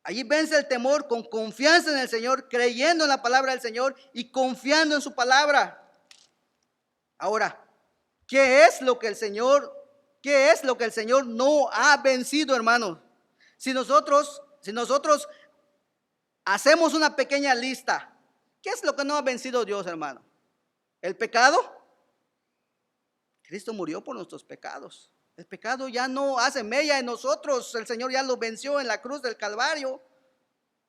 Allí vence el temor con confianza en el Señor, creyendo en la palabra del Señor y confiando en su palabra. Ahora, ¿qué es lo que el Señor no ha vencido, hermanos? Si nosotros hacemos una pequeña lista, ¿qué es lo que no ha vencido Dios, hermano? ¿El pecado? Cristo murió por nuestros pecados. El pecado ya no hace mella en nosotros. El Señor ya lo venció en la cruz del Calvario.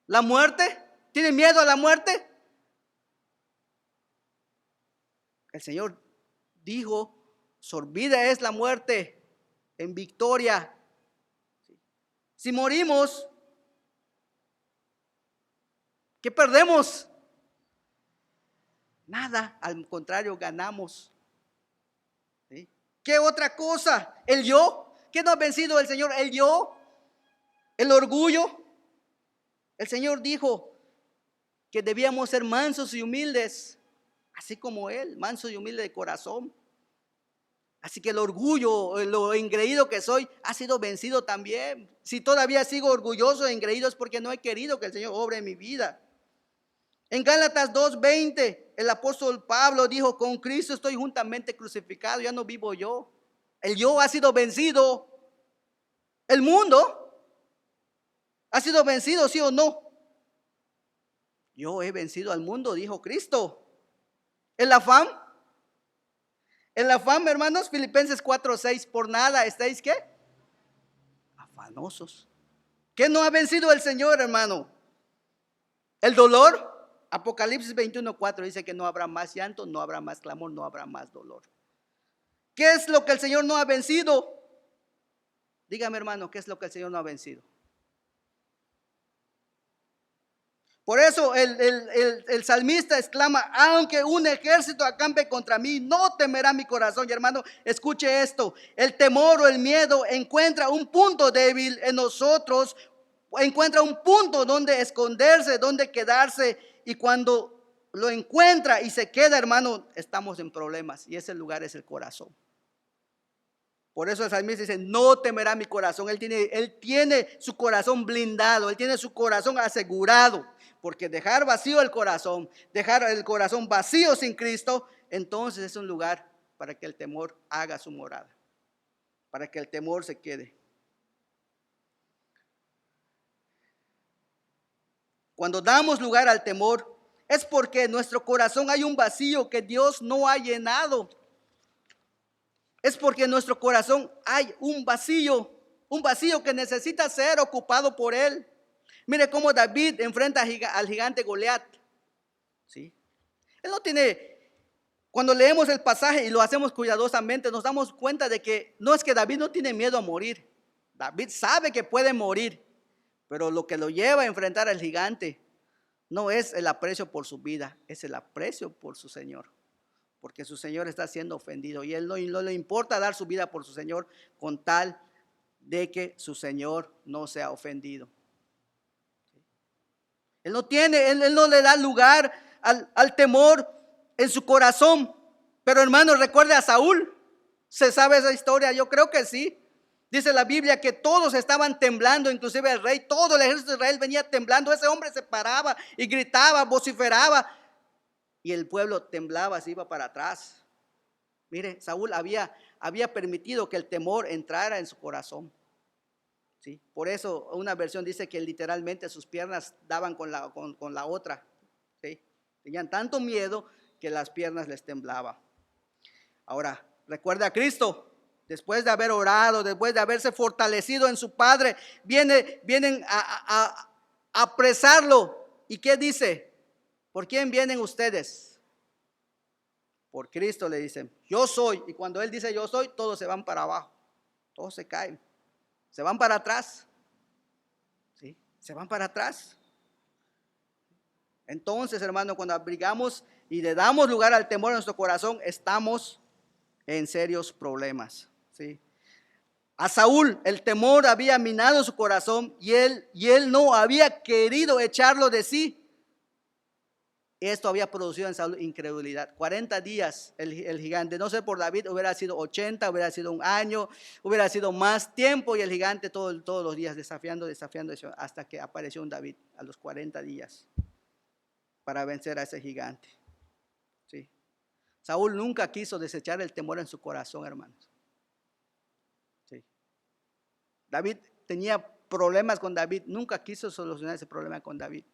¿La muerte? ¿Tiene miedo a la muerte? El Señor dijo, sorbida es la muerte en victoria. Si morimos, ¿qué perdemos? Nada, al contrario, ganamos. ¿Sí? ¿Qué otra cosa? ¿El yo? ¿Qué no ha vencido el Señor? ¿El yo? ¿El orgullo? El Señor dijo que debíamos ser mansos y humildes. así como Él, manso y humilde de corazón. Así que el orgullo, lo engreído que soy, ha sido vencido también. Si todavía sigo orgulloso e engreído es porque no he querido que el Señor obre en mi vida. En Gálatas 2:20, el apóstol Pablo dijo: con Cristo estoy juntamente crucificado, ya no vivo yo. El yo ha sido vencido. El mundo ha sido vencido, ¿sí o no? Yo he vencido al mundo, dijo Cristo. El afán, hermanos, Filipenses 4:6, por nada estáis, ¿qué? Afanosos. ¿Qué no ha vencido el Señor, hermano? El dolor. Apocalipsis 21:4 dice que no habrá más llanto, no habrá más clamor, no habrá más dolor. ¿Qué es lo que el Señor no ha vencido? Dígame, hermano, ¿qué es lo que el Señor no ha vencido? Por eso el salmista exclama: aunque un ejército acampe contra mí, no temerá mi corazón. Y hermano, escuche esto: el temor o el miedo encuentra un punto débil en nosotros, encuentra un punto donde esconderse, donde quedarse, y cuando lo encuentra y se queda, hermano, estamos en problemas, y ese lugar es el corazón. Por eso el salmista dice: no temerá mi corazón. Él tiene su corazón blindado, él tiene su corazón asegurado. Porque dejar vacío el corazón, dejar el corazón vacío sin Cristo, entonces es un lugar para que el temor haga su morada, para que el temor se quede. Cuando damos lugar al temor, es porque en nuestro corazón hay un vacío que Dios no ha llenado. Es porque en nuestro corazón hay un vacío que necesita ser ocupado por Él. Mire cómo David enfrenta al gigante Goliat. ¿Sí? Él no tiene, cuando leemos el pasaje y lo hacemos cuidadosamente, nos damos cuenta de que no es que David no tiene miedo a morir. David sabe que puede morir, pero lo que lo lleva a enfrentar al gigante no es el aprecio por su vida, es el aprecio por su Señor. Porque su Señor está siendo ofendido y él no le importa dar su vida por su Señor con tal de que su Señor no sea ofendido. Él no le da lugar al temor en su corazón. Pero hermano, recuerde a Saúl. ¿Se sabe esa historia? Yo creo que sí. Dice la Biblia que todos estaban temblando, inclusive el rey, todo el ejército de Israel venía temblando. Ese hombre se paraba y gritaba, vociferaba, y el pueblo temblaba, se iba para atrás. Mire, Saúl había permitido que el temor entrara en su corazón. ¿Sí? Por eso una versión dice que literalmente sus piernas daban con la otra. ¿Sí? Tenían tanto miedo que las piernas les temblaban. Ahora, recuerda a Cristo. Después de haber orado, después de haberse fortalecido en su Padre, vienen a apresarlo. ¿Y qué dice? ¿Por quién vienen ustedes? Por Cristo, le dicen. Yo soy. Y cuando Él dice yo soy, todos se van para abajo. Todos se caen. Se van para atrás. ¿Sí? Se van para atrás. Entonces, hermano, cuando abrigamos y le damos lugar al temor en nuestro corazón, estamos en serios problemas. ¿Sí? A Saúl el temor había minado su corazón y él no había querido echarlo de sí. Esto había producido en Saúl incredulidad. 40 días el gigante, no sé por David, hubiera sido 80, hubiera sido un año, hubiera sido más tiempo, y el gigante todos los días desafiando, hasta que apareció un David a los 40 días para vencer a ese gigante. ¿Sí? Saúl nunca quiso desechar el temor en su corazón, hermanos. ¿Sí? David tenía problemas con David, nunca quiso solucionar ese problema con David.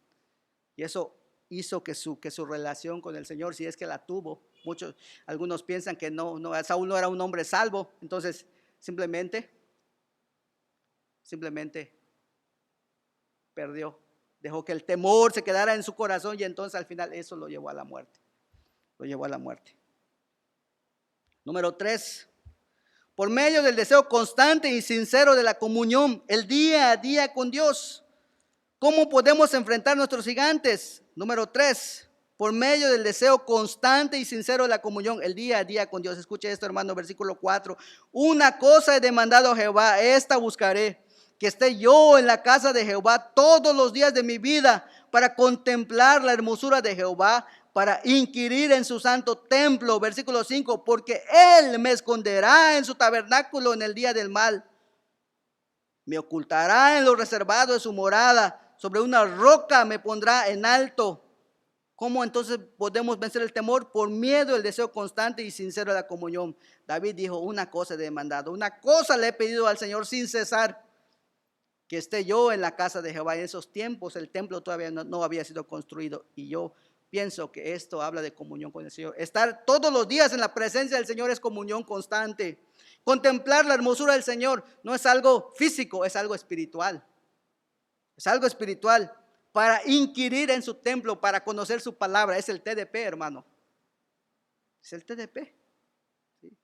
Y eso hizo que su relación con el Señor, si es que la tuvo, algunos piensan que no, Saúl no era un hombre salvo, entonces simplemente perdió, dejó que el temor se quedara en su corazón, y entonces al final eso lo llevó a la muerte. Número 3, por medio del deseo constante y sincero de la comunión, el día a día con Dios. ¿Cómo podemos enfrentar nuestros gigantes? Número 3, por medio del deseo constante y sincero de la comunión, el día a día con Dios. Escuche esto, hermano, versículo 4. Una cosa he demandado a Jehová, esta buscaré, que esté yo en la casa de Jehová todos los días de mi vida, para contemplar la hermosura de Jehová, para inquirir en su santo templo. Versículo 5, porque Él me esconderá en su tabernáculo en el día del mal. Me ocultará en lo reservado de su morada. Sobre una roca me pondrá en alto. ¿Cómo entonces podemos vencer el temor? Por miedo, el deseo constante y sincero de la comunión. David dijo, una cosa he demandado, una cosa le he pedido al Señor sin cesar, que esté yo en la casa de Jehová. En esos tiempos el templo todavía no había sido construido, y yo pienso que esto habla de comunión con el Señor. Estar todos los días en la presencia del Señor es comunión constante. Contemplar la hermosura del Señor no es algo físico, es algo espiritual. Es algo espiritual. Para inquirir en su templo, para conocer su palabra, es el TDP, hermano. Es el TDP. ¿Sí?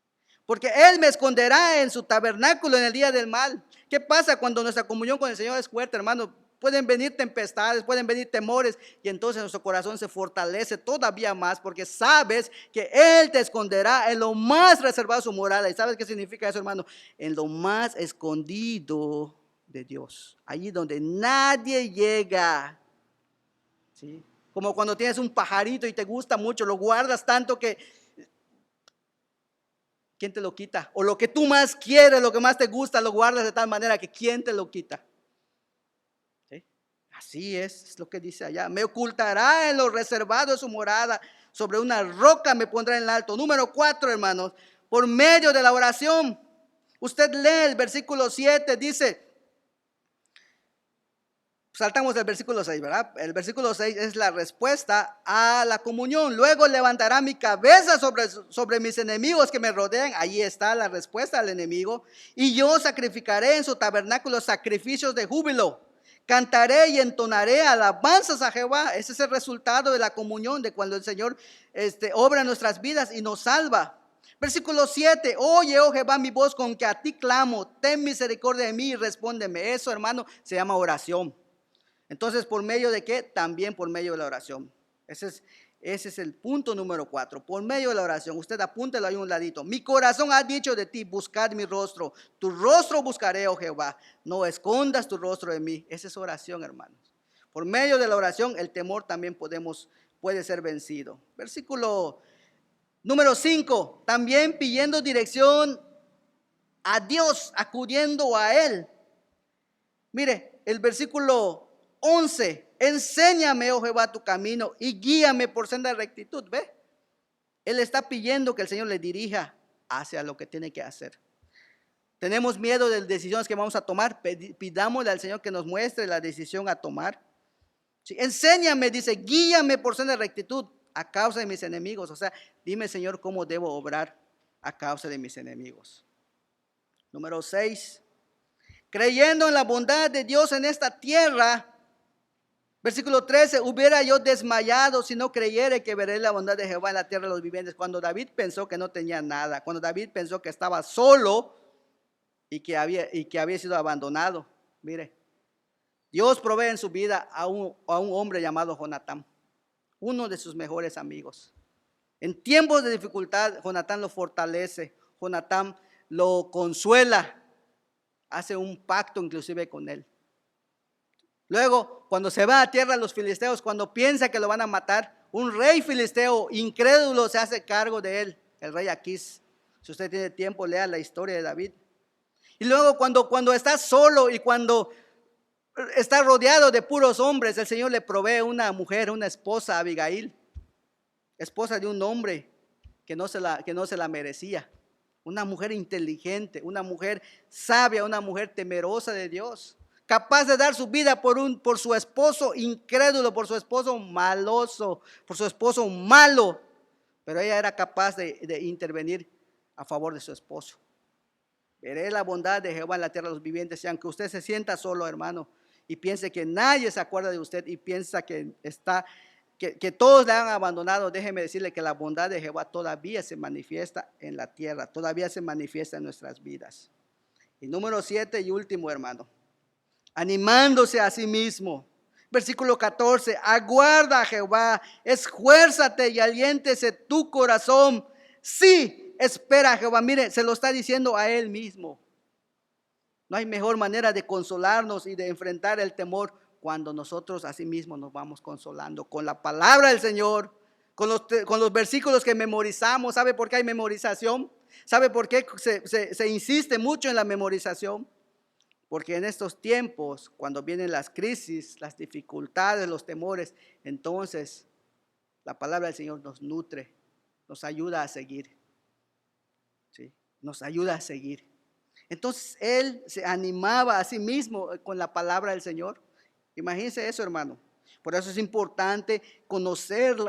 Porque Él me esconderá en su tabernáculo en el día del mal. ¿Qué pasa cuando nuestra comunión con el Señor es fuerte, hermano? Pueden venir tempestades, pueden venir temores, y entonces nuestro corazón se fortalece todavía más, porque sabes que Él te esconderá en lo más reservado de su morada. ¿Y sabes qué significa eso, hermano? En lo más escondido de Dios, allí donde nadie llega. ¿Sí? Como cuando tienes un pajarito y te gusta mucho, lo guardas tanto que ¿quién te lo quita? O lo que tú más quieres, lo que más te gusta, lo guardas de tal manera que ¿quién te lo quita? ¿Sí? Así es lo que dice allá. Me ocultará en lo reservado de su morada, sobre una roca me pondrá en alto. Número 4, hermanos, por medio de la oración. Usted lee el versículo 7, dice, saltamos del versículo 6, ¿verdad? El versículo 6 es la respuesta a la comunión. Luego levantará mi cabeza sobre mis enemigos que me rodean. Ahí está la respuesta al enemigo. Y yo sacrificaré en su tabernáculo sacrificios de júbilo. Cantaré y entonaré alabanzas a Jehová. Ese es el resultado de la comunión, de cuando el Señor obra en nuestras vidas y nos salva. Versículo 7, oye, oh Jehová, mi voz con que a ti clamo, ten misericordia de mí y respóndeme. Eso, hermano, se llama oración. Entonces, ¿por medio de qué? También por medio de la oración. Ese es el punto número 4. Por medio de la oración. Usted apúntelo ahí un ladito. Mi corazón ha dicho de ti, buscad mi rostro. Tu rostro buscaré, oh Jehová. No escondas tu rostro de mí. Esa es oración, hermanos. Por medio de la oración, el temor también puede ser vencido. Versículo número 5. También pidiendo dirección a Dios, acudiendo a Él. Mire, el versículo 11, enséñame, oh Jehová, tu camino y guíame por senda de rectitud. ¿Ve? Él está pidiendo que el Señor le dirija hacia lo que tiene que hacer. Tenemos miedo de las decisiones que vamos a tomar. Pidámosle al Señor que nos muestre la decisión a tomar. Sí, enséñame, dice, guíame por senda de rectitud a causa de mis enemigos. O sea, dime, Señor, cómo debo obrar a causa de mis enemigos. Número 6, creyendo en la bondad de Dios en esta tierra. Versículo 13, hubiera yo desmayado si no creyere que veré la bondad de Jehová en la tierra de los vivientes. Cuando David pensó que no tenía nada, cuando David pensó que estaba solo y que había sido abandonado. Mire, Dios provee en su vida a un hombre llamado Jonatán, uno de sus mejores amigos. En tiempos de dificultad, Jonatán lo fortalece, Jonatán lo consuela, hace un pacto inclusive con él. Luego, cuando se va a tierra los filisteos, cuando piensa que lo van a matar, un rey filisteo incrédulo se hace cargo de él, el rey Aquís. Si usted tiene tiempo, lea la historia de David. Y luego cuando está solo y cuando está rodeado de puros hombres, el Señor le provee una mujer, una esposa, Abigail, esposa de un hombre que no se la merecía. Una mujer inteligente, una mujer sabia, una mujer temerosa de Dios, capaz de dar su vida por su esposo incrédulo, por su esposo maloso, por su esposo malo. Pero ella era capaz de intervenir a favor de su esposo. Veré la bondad de Jehová en la tierra de los vivientes. Y aunque usted se sienta solo, hermano, y piense que nadie se acuerda de usted y piensa que todos le han abandonado, déjeme decirle que la bondad de Jehová todavía se manifiesta en la tierra, todavía se manifiesta en nuestras vidas. Y número 7 y último, hermano, animándose a sí mismo. Versículo 14, aguarda a Jehová, esfuérzate y aliéntese tu corazón. Sí, espera a Jehová. Mire, se lo está diciendo a él mismo. No hay mejor manera de consolarnos y de enfrentar el temor cuando nosotros a sí mismos nos vamos consolando con la palabra del Señor, con los versículos que memorizamos. ¿Sabe por qué hay memorización? ¿Sabe por qué se insiste mucho en la memorización? Porque en estos tiempos, cuando vienen las crisis, las dificultades, los temores, entonces la palabra del Señor nos nutre, nos ayuda a seguir. ¿Sí? Nos ayuda a seguir. Entonces él se animaba a sí mismo con la palabra del Señor. Imagínense eso, hermano. Por eso es importante conocer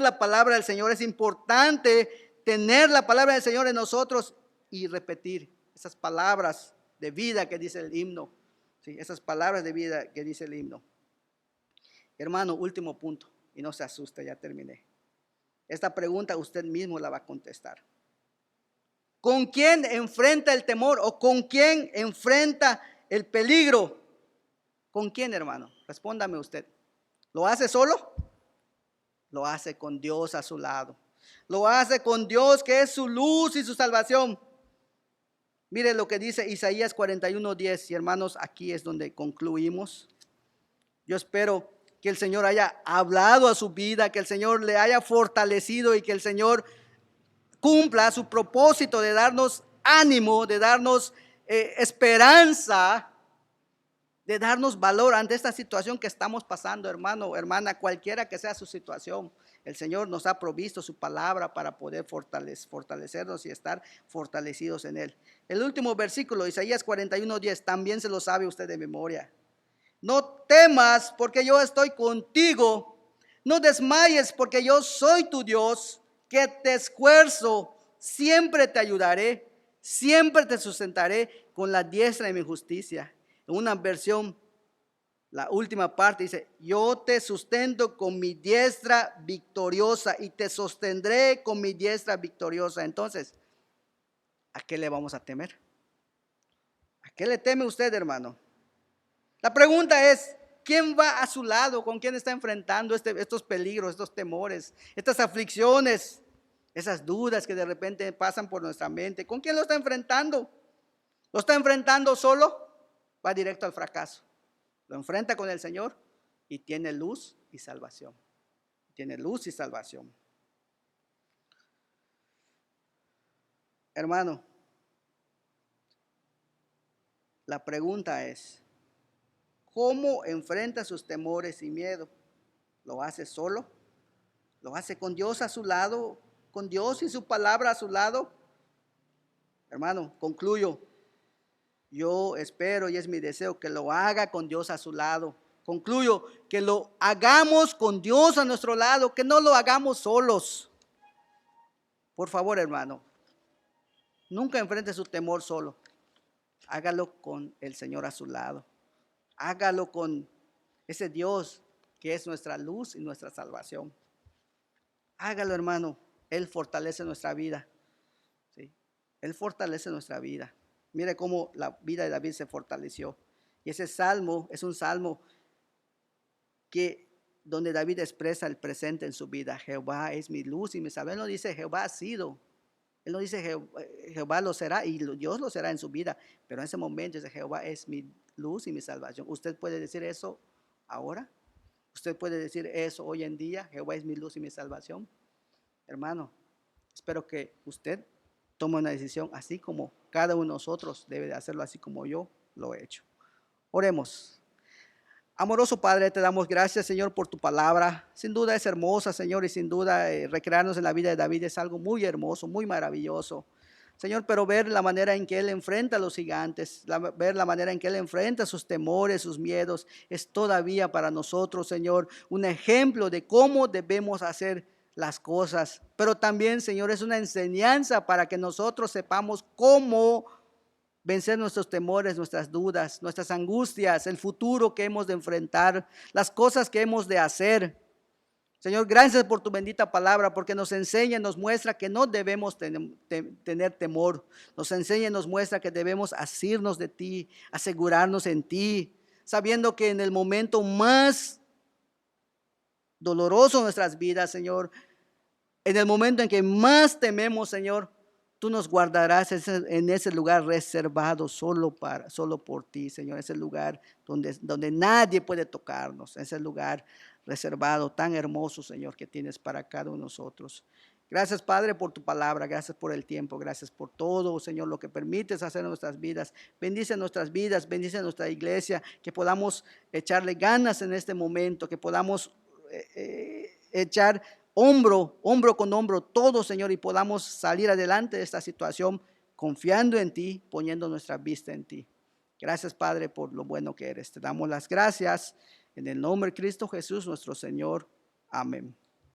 la palabra del Señor. Es importante tener la palabra del Señor en nosotros y repetir esas palabras de vida que dice el himno. ¿Sí? Esas palabras de vida que dice el himno. Hermano, último punto, y no se asuste, ya terminé. Esta pregunta usted mismo la va a contestar. ¿Con quién enfrenta el temor o con quién enfrenta el peligro? ¿Con quién, hermano? Respóndame usted. ¿Lo hace solo? Lo hace con Dios a su lado. Lo hace con Dios, que es su luz y su salvación. Mire lo que dice Isaías 41:10. Y hermanos, aquí es donde concluimos. Yo espero que el Señor haya hablado a su vida, que el Señor le haya fortalecido y que el Señor cumpla su propósito de darnos ánimo, de darnos esperanza, de darnos valor ante esta situación que estamos pasando, hermano, hermana, cualquiera que sea su situación. El Señor nos ha provisto su palabra para poder fortalecernos y estar fortalecidos en Él. El último versículo, Isaías 41:10, también se lo sabe usted de memoria. No temas porque yo estoy contigo. No desmayes porque yo soy tu Dios, que te esfuerzo. Siempre te ayudaré, siempre te sustentaré con la diestra de mi justicia. En una versión, la última parte dice, yo te sustento con mi diestra victoriosa y te sostendré con mi diestra victoriosa. Entonces, ¿a qué le vamos a temer? ¿A qué le teme usted, hermano? La pregunta es, ¿quién va a su lado? ¿Con quién está enfrentando estos peligros, estos temores, estas aflicciones, esas dudas que de repente pasan por nuestra mente? ¿Con quién lo está enfrentando? ¿Lo está enfrentando solo? Va directo al fracaso. Lo enfrenta con el Señor y tiene luz y salvación. Tiene luz y salvación. Hermano, la pregunta es, ¿cómo enfrenta sus temores y miedo? ¿Lo hace solo? ¿Lo hace con Dios a su lado? ¿Con Dios y su palabra a su lado? Hermano, concluyo. Yo espero y es mi deseo que lo haga con Dios a su lado. Concluyo, que lo hagamos con Dios a nuestro lado, que no lo hagamos solos. Por favor, hermano, nunca enfrente su temor solo. Hágalo con el Señor a su lado. Hágalo con ese Dios que es nuestra luz y nuestra salvación. Hágalo, hermano. Él fortalece nuestra vida. ¿Sí? Él fortalece nuestra vida. Mire cómo la vida de David se fortaleció. Y ese salmo es un salmo donde David expresa el presente en su vida. Jehová es mi luz y mi salvación. Él no dice Jehová ha sido. Él no dice Jehová lo será y Dios lo será en su vida. Pero en ese momento dice Jehová es mi luz y mi salvación. ¿Usted puede decir eso ahora? ¿Usted puede decir eso hoy en día? Jehová es mi luz y mi salvación. Hermano, espero que usted tome una decisión así como cada uno de nosotros debe de hacerlo, así como yo lo he hecho. Oremos. Amoroso Padre, te damos gracias, Señor, por tu palabra. Sin duda es hermosa, Señor, y sin duda recrearnos en la vida de David es algo muy hermoso, muy maravilloso. Señor, pero ver la manera en que Él enfrenta a los gigantes, ver la manera en que Él enfrenta sus temores, sus miedos, es todavía para nosotros, Señor, un ejemplo de cómo debemos hacer las cosas. Pero también, Señor, es una enseñanza para que nosotros sepamos cómo vencer nuestros temores, nuestras dudas, nuestras angustias, el futuro que hemos de enfrentar, las cosas que hemos de hacer. Señor, gracias por tu bendita palabra, porque nos enseña y nos muestra que no debemos tener temor. Nos enseña y nos muestra que debemos asirnos de ti, asegurarnos en ti, sabiendo que en el momento más doloroso de nuestras vidas, Señor, en el momento en que más tememos, Señor, tú nos guardarás en ese lugar reservado solo por ti, Señor. Ese lugar donde nadie puede tocarnos. Ese lugar reservado, tan hermoso, Señor, que tienes para cada uno de nosotros. Gracias, Padre, por tu palabra, gracias por el tiempo, gracias por todo, Señor, lo que permites hacer en nuestras vidas. Bendice nuestras vidas, bendice nuestra iglesia, que podamos echarle ganas en este momento, que podamos echar hombro con hombro todo, Señor, y podamos salir adelante de esta situación confiando en ti, poniendo nuestra vista en ti. Gracias, Padre, por lo bueno que eres. Te damos las gracias en el nombre de Cristo Jesús, nuestro Señor. Amén.